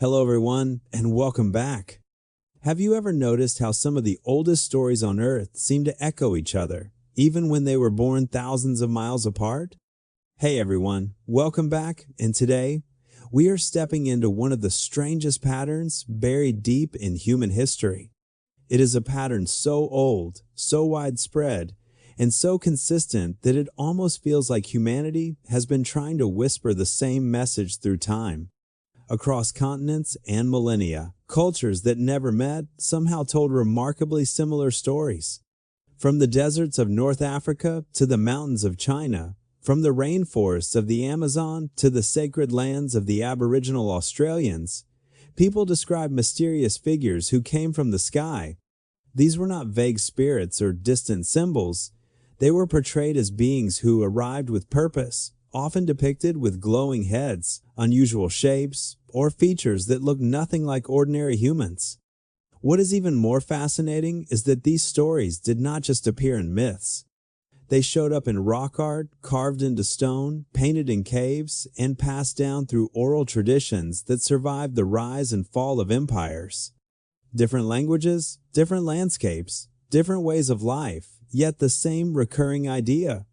Hello everyone, and welcome back. Have you ever noticed how some of the oldest stories on Earth seem to echo each other, even when they were born thousands of miles apart? Hey everyone, welcome back, and today, we are stepping into one of the strangest patterns buried deep in human history. It is a pattern so old, so widespread, and so consistent that it almost feels like humanity has been trying to whisper the same message through time. Across continents and millennia, cultures that never met somehow told remarkably similar stories. From the deserts of North Africa to the mountains of China, from the rainforests of the Amazon to the sacred lands of the Aboriginal Australians, people describe mysterious figures who came from the sky. These were not vague spirits or distant symbols. They were portrayed as beings who arrived with purpose, often depicted with glowing heads, unusual shapes, or features that look nothing like ordinary humans. What is even more fascinating is that these stories did not just appear in myths. They showed up in rock art, carved into stone, painted in caves, and passed down through oral traditions that survived the rise and fall of empires. Different languages, different landscapes, different ways of life, yet the same recurring idea.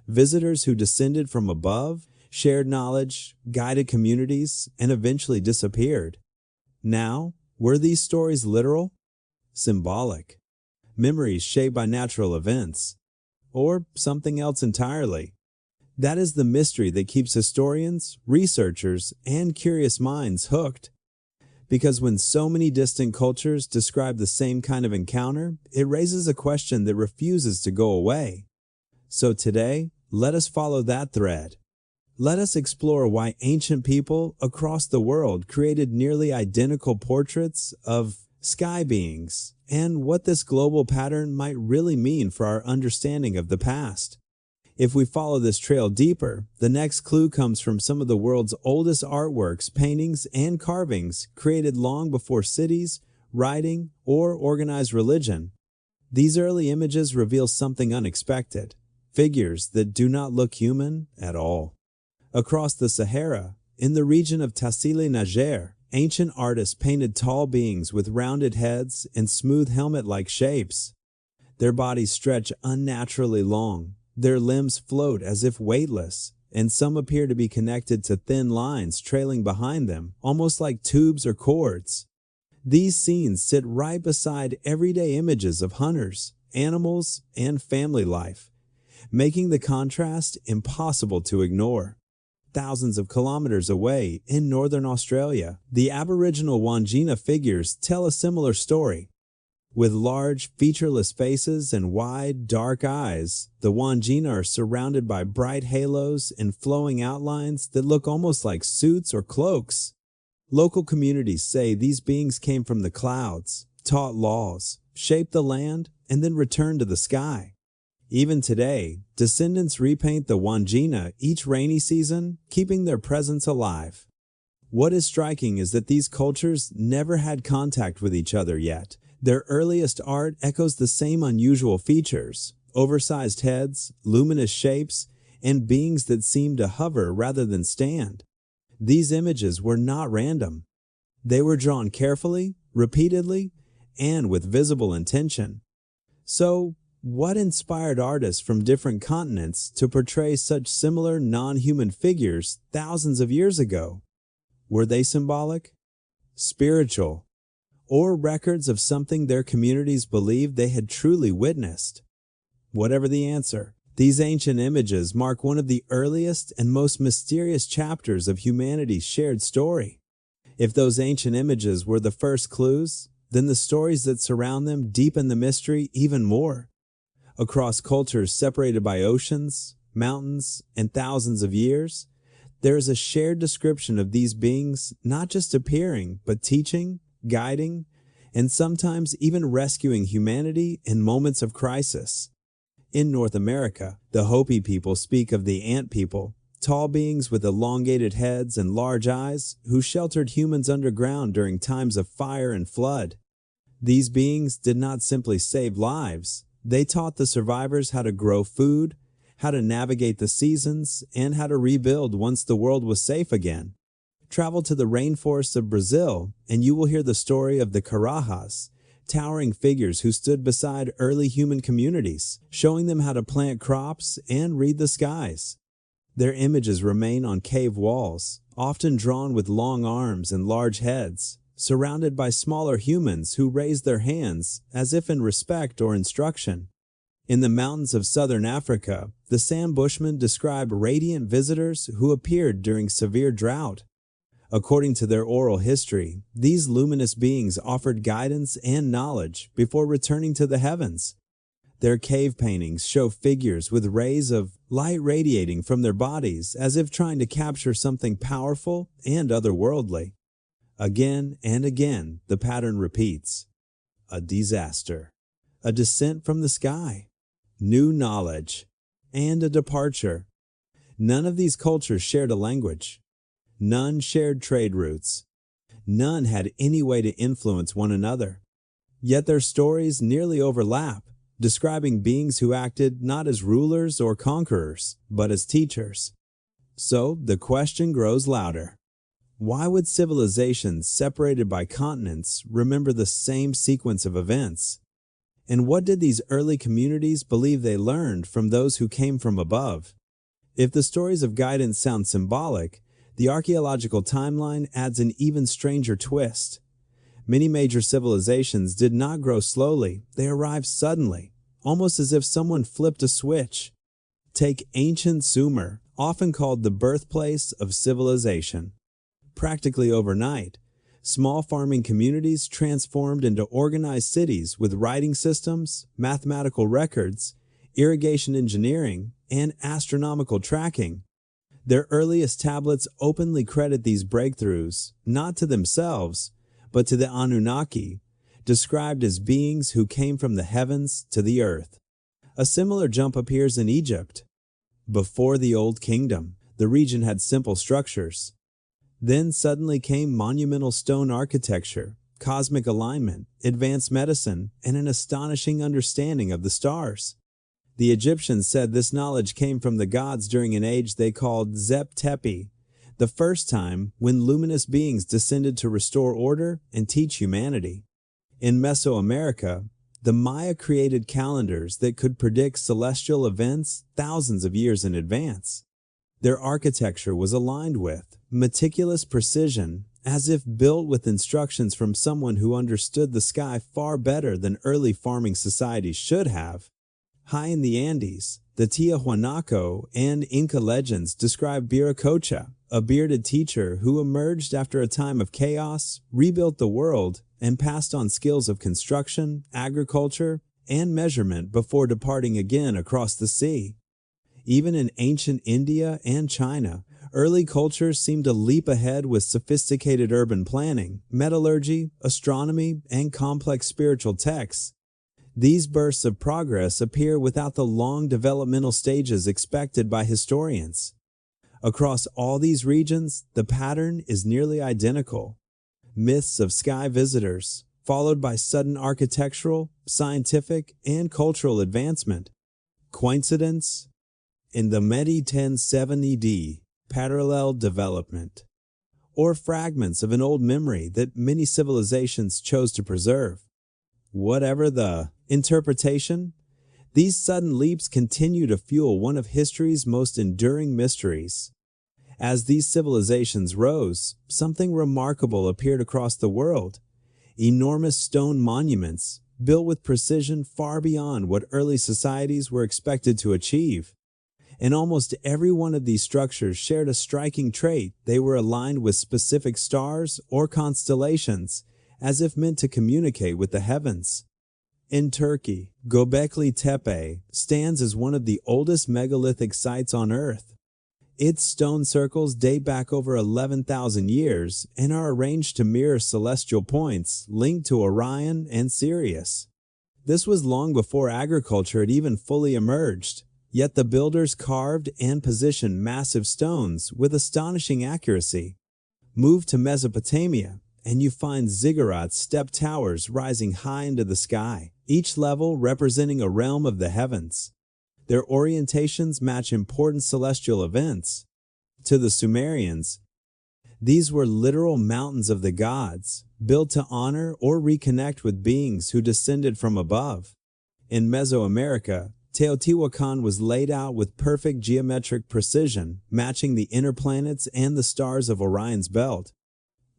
Visitors who descended from above, shared knowledge, guided communities, and eventually disappeared. Now, were these stories literal? Symbolic? Memories shaped by natural events? Or something else entirely? That is the mystery that keeps historians, researchers, and curious minds hooked. Because when so many distant cultures describe the same kind of encounter, it raises a question that refuses to go away. So today, let us follow that thread. Let us explore why ancient people across the world created nearly identical portraits of sky beings, and what this global pattern might really mean for our understanding of the past. If we follow this trail deeper, the next clue comes from some of the world's oldest artworks, paintings, and carvings created long before cities, writing, or organized religion. These early images reveal something unexpected. Figures that do not look human at all. Across the Sahara, in the region of Tassili Niger, ancient artists painted tall beings with rounded heads and smooth helmet-like shapes. Their bodies stretch unnaturally long, their limbs float as if weightless, and some appear to be connected to thin lines trailing behind them, almost like tubes or cords. These scenes sit right beside everyday images of hunters, animals, and family life, making the contrast impossible to ignore. Thousands of kilometers away in northern Australia, the Aboriginal wanjina figures tell a similar story. With large, featureless faces and wide, dark eyes, the wanjina are surrounded by bright halos and flowing outlines that look almost like suits or cloaks. Local communities say these beings came from the clouds, taught laws, shaped the land, and then returned to the sky. Even today, descendants repaint the wanjina each rainy season, keeping their presence alive. What is striking is that these cultures never had contact with each other yet. Their earliest art echoes the same unusual features: oversized heads, luminous shapes, and beings that seem to hover rather than stand. These images were not random. They were drawn carefully, repeatedly, and with visible intention. So, what inspired artists from different continents to portray such similar non-human figures thousands of years ago? Were they symbolic, spiritual, or records of something their communities believed they had truly witnessed? Whatever the answer, these ancient images mark one of the earliest and most mysterious chapters of humanity's shared story. If those ancient images were the first clues, then the stories that surround them deepen the mystery even more. Across cultures separated by oceans, mountains, and thousands of years, there is a shared description of these beings not just appearing, but teaching, guiding, and sometimes even rescuing humanity in moments of crisis. In North America, the Hopi people speak of the ant people, tall beings with elongated heads and large eyes who sheltered humans underground during times of fire and flood. These beings did not simply save lives. They taught the survivors how to grow food, how to navigate the seasons, and how to rebuild once the world was safe again. Travel to the rainforests of Brazil, and you will hear the story of the Carajas, towering figures who stood beside early human communities, showing them how to plant crops and read the skies. Their images remain on cave walls, often drawn with long arms and large heads, surrounded by smaller humans who raise their hands as if in respect or instruction. In the mountains of southern Africa, the Sam Bushmen describe radiant visitors who appeared during severe drought. According to their oral history, these luminous beings offered guidance and knowledge before returning to the heavens. Their cave paintings show figures with rays of light radiating from their bodies as if trying to capture something powerful and otherworldly. Again and again, the pattern repeats. A disaster, a descent from the sky, new knowledge, and a departure. None of these cultures shared a language. None shared trade routes. None had any way to influence one another. Yet their stories nearly overlap, describing beings who acted not as rulers or conquerors, but as teachers. So the question grows louder. Why would civilizations separated by continents remember the same sequence of events? And what did these early communities believe they learned from those who came from above? If the stories of guidance sound symbolic, the archaeological timeline adds an even stranger twist. Many major civilizations did not grow slowly, they arrived suddenly, almost as if someone flipped a switch. Take ancient Sumer, often called the birthplace of civilization. Practically overnight, small farming communities transformed into organized cities with writing systems, mathematical records, irrigation engineering, and astronomical tracking. Their earliest tablets openly credit these breakthroughs, not to themselves, but to the Anunnaki, described as beings who came from the heavens to the earth. A similar jump appears in Egypt. Before the Old Kingdom, the region had simple structures. Then suddenly came monumental stone architecture, cosmic alignment, advanced medicine, and an astonishing understanding of the stars. The Egyptians said this knowledge came from the gods during an age they called Zep Tepi, the first time when luminous beings descended to restore order and teach humanity. In Mesoamerica, the Maya created calendars that could predict celestial events thousands of years in advance. Their architecture was aligned with meticulous precision, as if built with instructions from someone who understood the sky far better than early farming societies should have. High in the Andes, the Teotihuacan and Inca legends describe Viracocha, a bearded teacher who emerged after a time of chaos, rebuilt the world, and passed on skills of construction, agriculture, and measurement before departing again across the sea. Even in ancient India and China, early cultures seemed to leap ahead with sophisticated urban planning, metallurgy, astronomy, and complex spiritual texts. These bursts of progress appear without the long developmental stages expected by historians. Across all these regions, the pattern is nearly identical. Myths of sky visitors, followed by sudden architectural, scientific, and cultural advancement. Coincidence? In the mid-1070 parallel development, or fragments of an old memory that many civilizations chose to preserve. Whatever the interpretation, these sudden leaps continue to fuel one of history's most enduring mysteries. As these civilizations rose, something remarkable appeared across the world. Enormous stone monuments, built with precision far beyond what early societies were expected to achieve. And almost every one of these structures shared a striking trait: they were aligned with specific stars or constellations, as if meant to communicate with the heavens. In Turkey, Göbekli Tepe stands as one of the oldest megalithic sites on Earth. Its stone circles date back over 11,000 years and are arranged to mirror celestial points linked to Orion and Sirius. This was long before agriculture had even fully emerged, yet the builders carved and positioned massive stones with astonishing accuracy. Move to Mesopotamia, and you find ziggurat step towers rising high into the sky, each level representing a realm of the heavens. Their orientations match important celestial events. To the Sumerians, These were literal mountains of the gods, built to honor or reconnect with beings who descended from above. In Mesoamerica, Teotihuacan was laid out with perfect geometric precision, matching the inner planets and the stars of Orion's belt.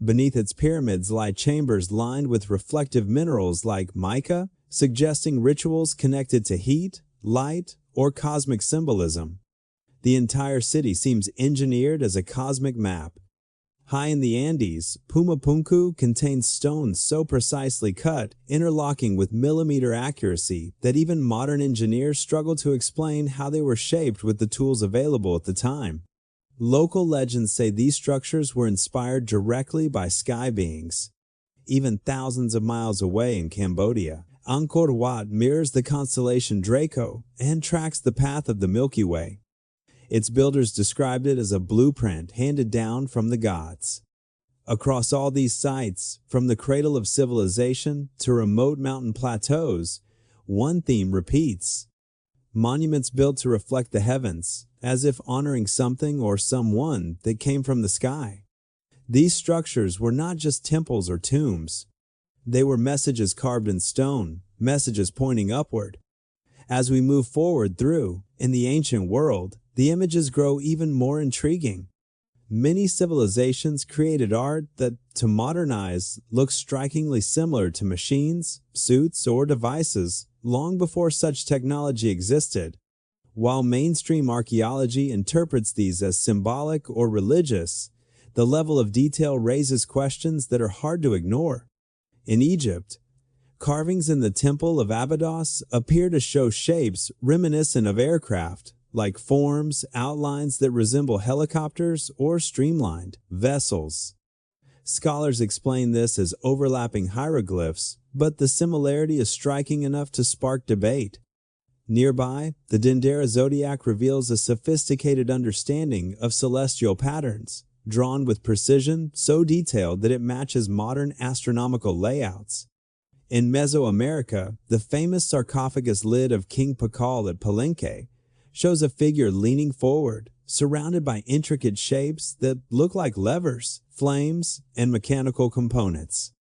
Beneath its pyramids lie chambers lined with reflective minerals like mica, suggesting rituals connected to heat, light, or cosmic symbolism. The entire city seems engineered as a cosmic map. High in the Andes, Pumapunku contains stones so precisely cut, interlocking with millimeter accuracy, that even modern engineers struggle to explain how they were shaped with the tools available at the time. Local legends say these structures were inspired directly by sky beings. Even thousands of miles away in Cambodia, Angkor Wat mirrors the constellation Draco and tracks the path of the Milky Way. Its builders described it as a blueprint handed down from the gods. Across all these sites, from the cradle of civilization to remote mountain plateaus, one theme repeats. Monuments built to reflect the heavens, as if honoring something or someone that came from the sky. These structures were not just temples or tombs. They were messages carved in stone, messages pointing upward. As we move forward through, in the ancient world, the images grow even more intriguing. Many civilizations created art that, to modern eyes, looks strikingly similar to machines, suits, or devices long before such technology existed. While mainstream archaeology interprets these as symbolic or religious, the level of detail raises questions that are hard to ignore. In Egypt, carvings in the Temple of Abydos appear to show shapes reminiscent of aircraft, like forms, outlines that resemble helicopters or streamlined vessels. Scholars explain this as overlapping hieroglyphs, but the similarity is striking enough to spark debate. Nearby, the Dendera zodiac reveals a sophisticated understanding of celestial patterns, drawn with precision so detailed that it matches modern astronomical layouts. In Mesoamerica, the famous sarcophagus lid of King Pakal at Palenque shows a figure leaning forward, surrounded by intricate shapes that look like levers, flames, and mechanical components.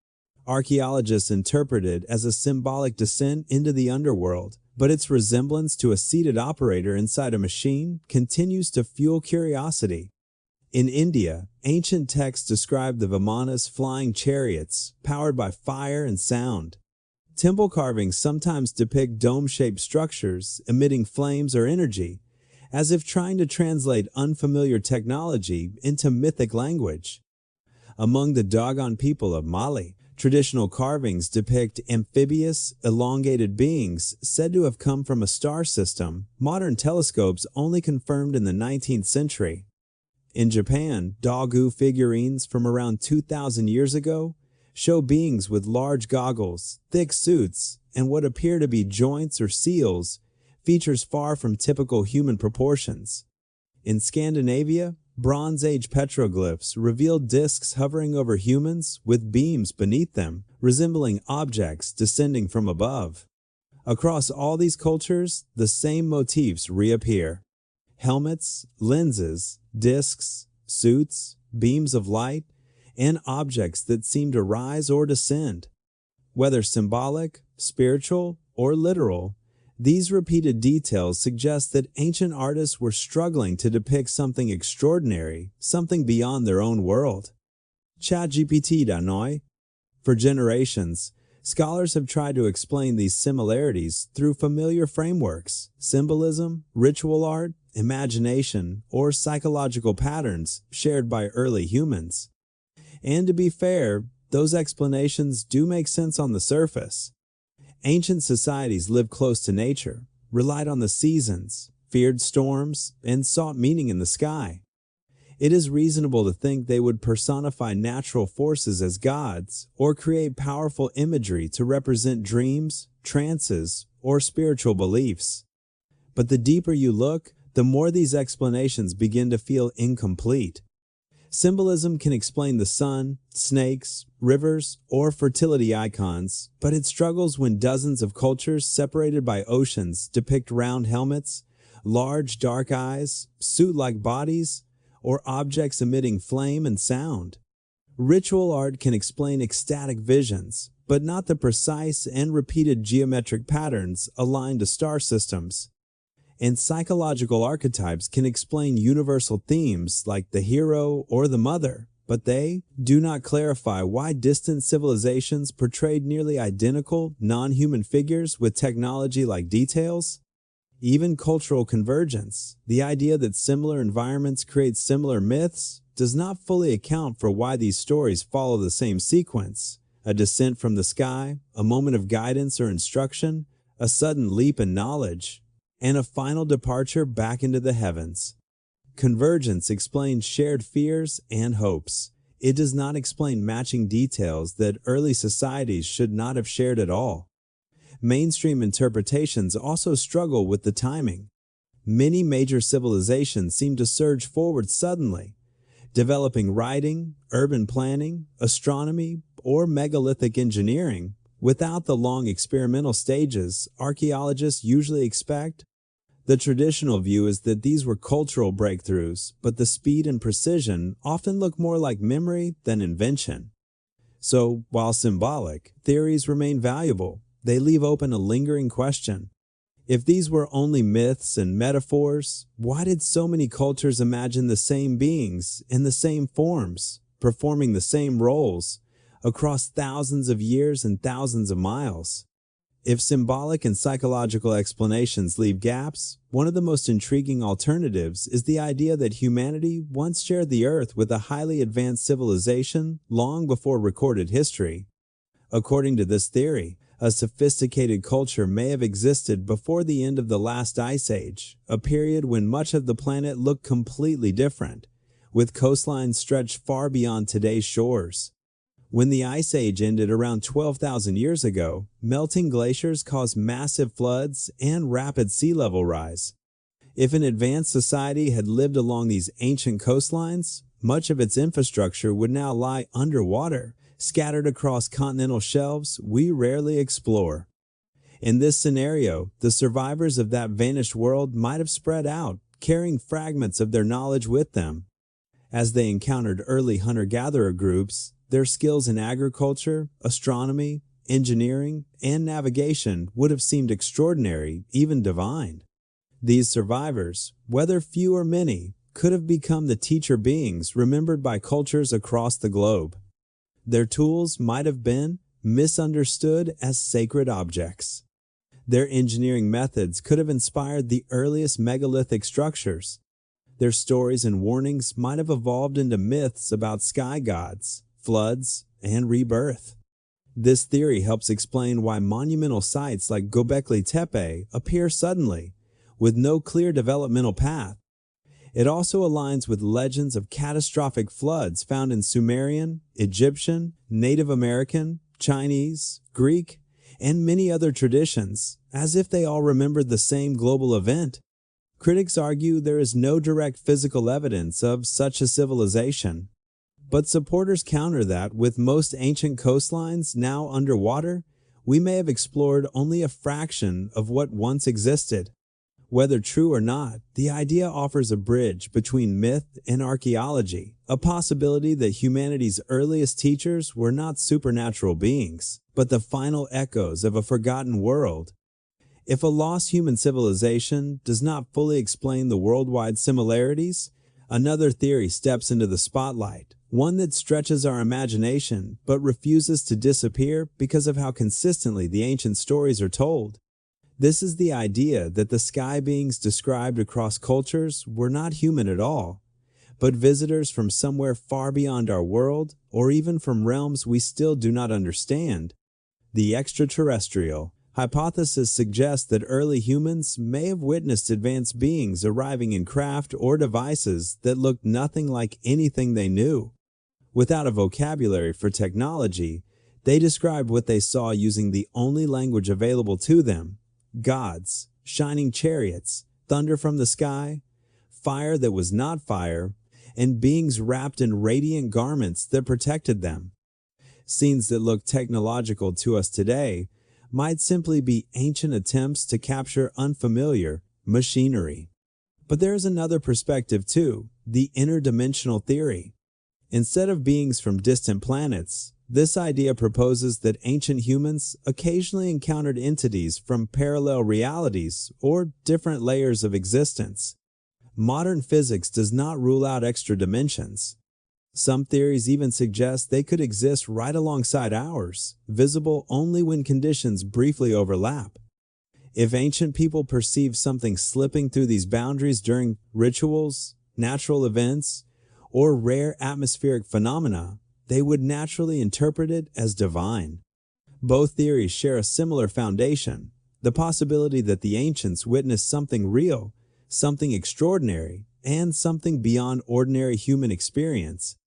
Archaeologists interpret it as a symbolic descent into the underworld, but its resemblance to a seated operator inside a machine continues to fuel curiosity. In India, ancient texts describe the Vimanas flying chariots, powered by fire and sound. Temple carvings sometimes depict dome-shaped structures emitting flames or energy, as if trying to translate unfamiliar technology into mythic language. Among the Dogon people of Mali, traditional carvings depict amphibious, elongated beings said to have come from a star system modern telescopes only confirmed in the 19th century. In Japan, Dogu figurines from around 2,000 years ago show beings with large goggles, thick suits, and what appear to be joints or seals, features far from typical human proportions. In Scandinavia, Bronze Age petroglyphs reveal discs hovering over humans with beams beneath them, resembling objects descending from above. Across all these cultures, the same motifs reappear. Helmets, lenses, discs, suits, beams of light, and objects that seem to rise or descend. Whether symbolic, spiritual, or literal, these repeated details suggest that ancient artists were struggling to depict something extraordinary, something beyond their own world. ChatGPT da noi. For generations, scholars have tried to explain these similarities through familiar frameworks, symbolism, ritual art, imagination, or psychological patterns shared by early humans. And to be fair, those explanations do make sense on the surface. Ancient societies lived close to nature, relied on the seasons, feared storms, and sought meaning in the sky. It is reasonable to think they would personify natural forces as gods or create powerful imagery to represent dreams, trances, or spiritual beliefs. But the deeper you look, the more these explanations begin to feel incomplete. Symbolism can explain the sun, snakes, rivers, or fertility icons, but it struggles when dozens of cultures separated by oceans depict round helmets, large dark eyes, suit-like bodies, or objects emitting flame and sound. Ritual art can explain ecstatic visions, but not the precise and repeated geometric patterns aligned to star systems. And psychological archetypes can explain universal themes like the hero or the mother, but they do not clarify why distant civilizations portrayed nearly identical, non-human figures with technology like details. Even cultural convergence, the idea that similar environments create similar myths, does not fully account for why these stories follow the same sequence: a descent from the sky, a moment of guidance or instruction, a sudden leap in knowledge, and a final departure back into the heavens. Convergence explains shared fears and hopes. It does not explain matching details that early societies should not have shared at all. Mainstream interpretations also struggle with the timing. Many major civilizations seem to surge forward suddenly, developing writing, urban planning, astronomy, or megalithic engineering without the long experimental stages archaeologists usually expect. The traditional view is that these were cultural breakthroughs, but the speed and precision often look more like memory than invention. So, while symbolic, theories remain valuable. They leave open a lingering question. If these were only myths and metaphors, why did so many cultures imagine the same beings in the same forms, performing the same roles, across thousands of years and thousands of miles? If symbolic and psychological explanations leave gaps, one of the most intriguing alternatives is the idea that humanity once shared the Earth with a highly advanced civilization long before recorded history. According to this theory, a sophisticated culture may have existed before the end of the last ice age, a period when much of the planet looked completely different, with coastlines stretched far beyond today's shores. When the ice age ended around 12,000 years ago, melting glaciers caused massive floods and rapid sea level rise. If an advanced society had lived along these ancient coastlines, much of its infrastructure would now lie underwater, scattered across continental shelves we rarely explore. In this scenario, the survivors of that vanished world might have spread out, carrying fragments of their knowledge with them. As they encountered early hunter-gatherer groups, their skills in agriculture, astronomy, engineering, and navigation would have seemed extraordinary, even divine. These survivors, whether few or many, could have become the teacher beings remembered by cultures across the globe. Their tools might have been misunderstood as sacred objects. Their engineering methods could have inspired the earliest megalithic structures. Their stories and warnings might have evolved into myths about sky gods, floods, and rebirth. This theory helps explain why monumental sites like Göbekli Tepe appear suddenly, with no clear developmental path. It also aligns with legends of catastrophic floods found in Sumerian, Egyptian, Native American, Chinese, Greek, and many other traditions, as if they all remembered the same global event. Critics argue there is no direct physical evidence of such a civilization. But supporters counter that with most ancient coastlines now underwater, we may have explored only a fraction of what once existed. Whether true or not, the idea offers a bridge between myth and archaeology, a possibility that humanity's earliest teachers were not supernatural beings, but the final echoes of a forgotten world. If a lost human civilization does not fully explain the worldwide similarities, another theory steps into the spotlight, one that stretches our imagination but refuses to disappear because of how consistently the ancient stories are told. This is the idea that the sky beings described across cultures were not human at all, but visitors from somewhere far beyond our world, or even from realms we still do not understand. The extraterrestrial hypothesis suggests that early humans may have witnessed advanced beings arriving in craft or devices that looked nothing like anything they knew. Without a vocabulary for technology, they described what they saw using the only language available to them: gods, shining chariots, thunder from the sky, fire that was not fire, and beings wrapped in radiant garments that protected them. Scenes that look technological to us today might simply be ancient attempts to capture unfamiliar machinery. But there is another perspective too, the interdimensional theory. Instead of beings from distant planets, this idea proposes that ancient humans occasionally encountered entities from parallel realities or different layers of existence. Modern physics does not rule out extra dimensions. Some theories even suggest they could exist right alongside ours, visible only when conditions briefly overlap. If ancient people perceived something slipping through these boundaries during rituals, natural events, or rare atmospheric phenomena, they would naturally interpret it as divine. Both theories share a similar foundation, the possibility that the ancients witnessed something real, something extraordinary, and something beyond ordinary human experience.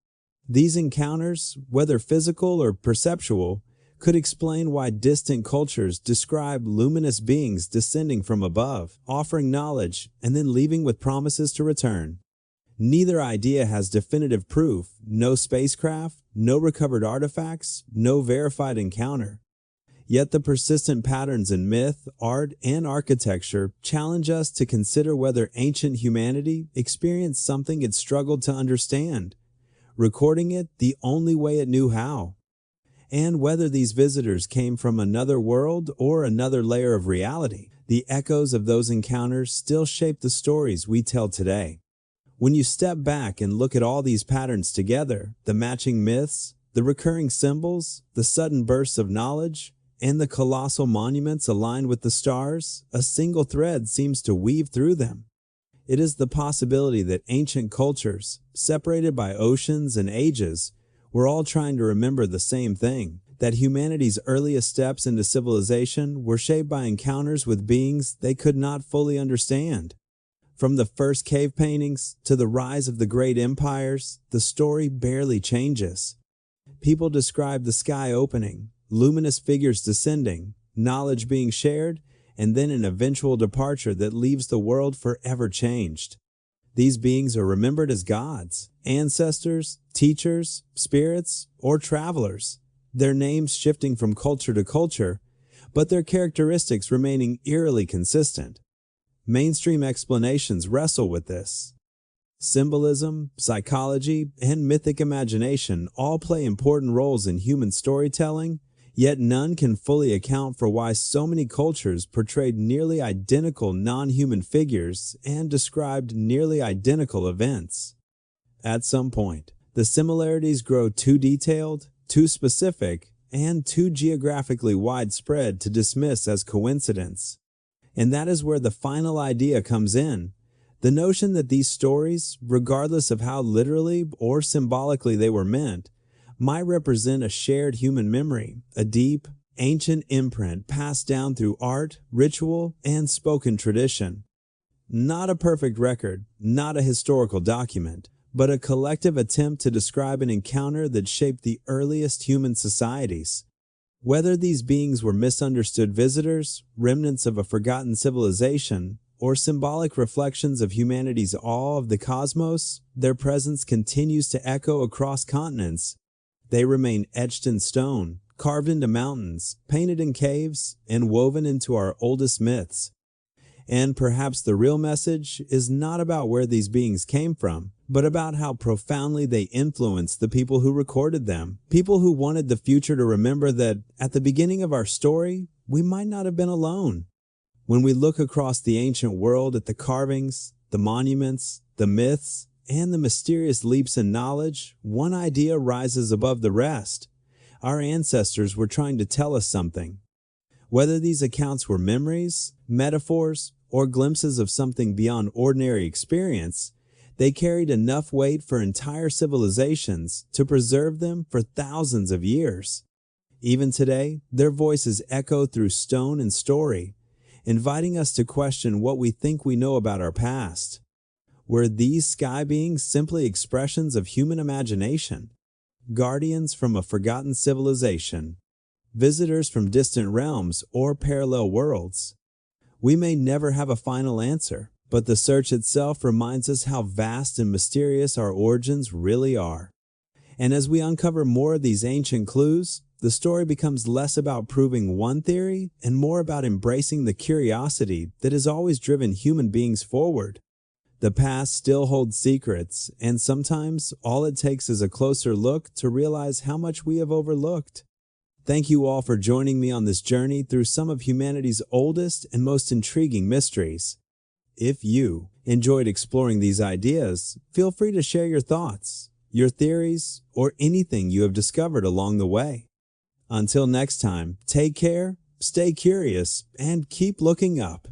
These encounters, whether physical or perceptual, could explain why distant cultures describe luminous beings descending from above, offering knowledge, and then leaving with promises to return. Neither idea has definitive proof, no spacecraft, no recovered artifacts, no verified encounter. Yet the persistent patterns in myth, art, and architecture challenge us to consider whether ancient humanity experienced something it struggled to understand, recording it the only way it knew how. And whether these visitors came from another world or another layer of reality, the echoes of those encounters still shape the stories we tell today. When you step back and look at all these patterns together, the matching myths, the recurring symbols, the sudden bursts of knowledge, and the colossal monuments aligned with the stars, a single thread seems to weave through them. It is the possibility that ancient cultures, separated by oceans and ages, were all trying to remember the same thing, that humanity's earliest steps into civilization were shaped by encounters with beings they could not fully understand. From the first cave paintings to the rise of the great empires, the story barely changes. People describe the sky opening, luminous figures descending, knowledge being shared, and then an eventual departure that leaves the world forever changed. These beings are remembered as gods, ancestors, teachers, spirits, or travelers, their names shifting from culture to culture, but their characteristics remaining eerily consistent. Mainstream explanations wrestle with this. Symbolism, psychology, and mythic imagination all play important roles in human storytelling, yet none can fully account for why so many cultures portrayed nearly identical non-human figures and described nearly identical events. At some point, the similarities grow too detailed, too specific, and too geographically widespread to dismiss as coincidence. And that is where the final idea comes in. The notion that these stories, regardless of how literally or symbolically they were meant, might represent a shared human memory, a deep, ancient imprint passed down through art, ritual, and spoken tradition. Not a perfect record, not a historical document, but a collective attempt to describe an encounter that shaped the earliest human societies. Whether these beings were misunderstood visitors, remnants of a forgotten civilization, or symbolic reflections of humanity's awe of the cosmos, their presence continues to echo across continents. They remain etched in stone, carved into mountains, painted in caves, and woven into our oldest myths. And perhaps the real message is not about where these beings came from, but about how profoundly they influenced the people who recorded them, people who wanted the future to remember that at the beginning of our story, we might not have been alone. When we look across the ancient world at the carvings, the monuments, the myths, and the mysterious leaps in knowledge, one idea rises above the rest. Our ancestors were trying to tell us something. Whether these accounts were memories, metaphors, or glimpses of something beyond ordinary experience, they carried enough weight for entire civilizations to preserve them for thousands of years. Even today, their voices echo through stone and story, inviting us to question what we think we know about our past. Were these sky beings simply expressions of human imagination? Guardians from a forgotten civilization? Visitors from distant realms or parallel worlds? We may never have a final answer, but the search itself reminds us how vast and mysterious our origins really are. And as we uncover more of these ancient clues, the story becomes less about proving one theory and more about embracing the curiosity that has always driven human beings forward. The past still holds secrets, and sometimes all it takes is a closer look to realize how much we have overlooked. Thank you all for joining me on this journey through some of humanity's oldest and most intriguing mysteries. If you enjoyed exploring these ideas, feel free to share your thoughts, your theories, or anything you have discovered along the way. Until next time, take care, stay curious, and keep looking up.